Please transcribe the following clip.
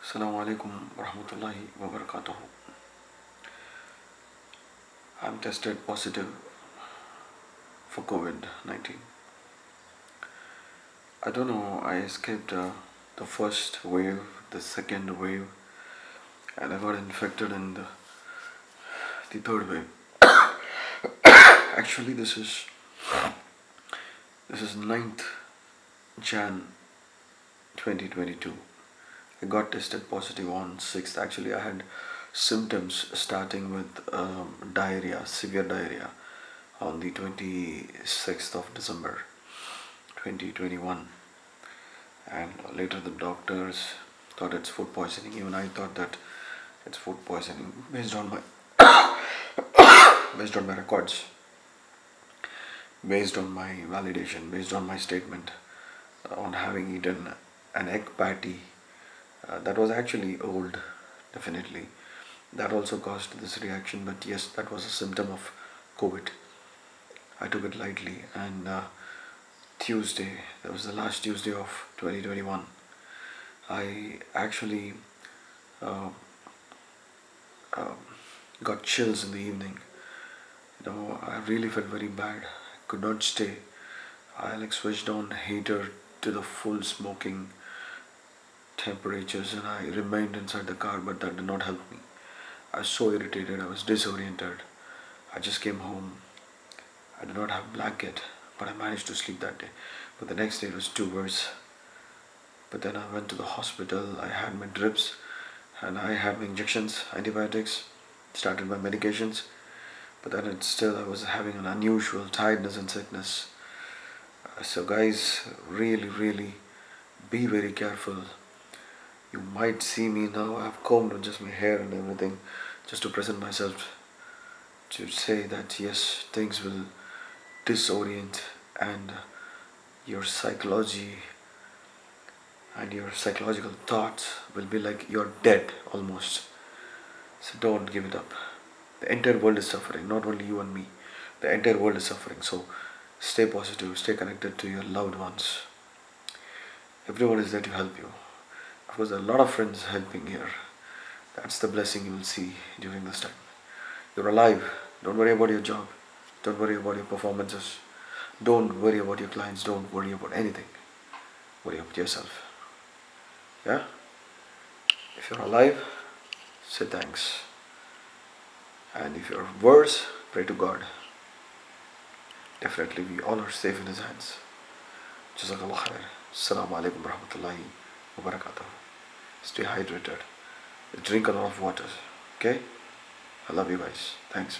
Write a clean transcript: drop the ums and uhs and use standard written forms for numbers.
Assalamu alaikum warahmatullahi wabarakatuh. I'm tested positive for COVID-19. I don't know, I escaped the first wave, the second wave, and I got infected in the third wave. Actually, this is 9th Jan 2022. I got tested positive on 6th. Actually, I had symptoms starting with diarrhea, severe diarrhea, on the 26th of December 2021. And later, the doctors thought it's food poisoning. Even I thought that it's food poisoning based on my records, based on my validation, based on my statement on having eaten an egg patty that was actually old, definitely. That also caused this reaction, but yes, that was a symptom of COVID. I took it lightly, and Tuesday, that was the last Tuesday of 2021, I actually uh, uh, got chills in the evening. I really felt very bad. I could not stay. I switched on heater to the full smoking temperatures, and I remained inside the car, but that did not help me. I was so irritated, I was disoriented. I just came home. I did not have blanket, but I managed to sleep that day. But the next day it was too worse. But then I went to the hospital, I had my drips, and I had my injections, antibiotics, started my medications. But then I was having an unusual tiredness and sickness. So guys, really be very careful. You might see me now, I've combed just my hair and everything just to present myself, to say that yes, things will disorient, and your psychology and your psychological thoughts will be like you're dead almost. So don't give it up. The entire world is suffering, not only you and me. The entire world is suffering. So stay positive, stay connected to your loved ones. Everyone is there to help you. Of course, there are a lot of friends helping here. That's the blessing you will see during this time. You're alive. Don't worry about your job. Don't worry about your performances. Don't worry about your clients. Don't worry about anything. Worry about yourself. Yeah? If you're alive, say thanks. And if you're worse, pray to God. Definitely, we all are safe in His hands. Jazakallah khair. Assalamu alaikum warahmatullahi wabarakatuh. Stay hydrated. Drink a lot of water. Okay? I love you guys. Thanks.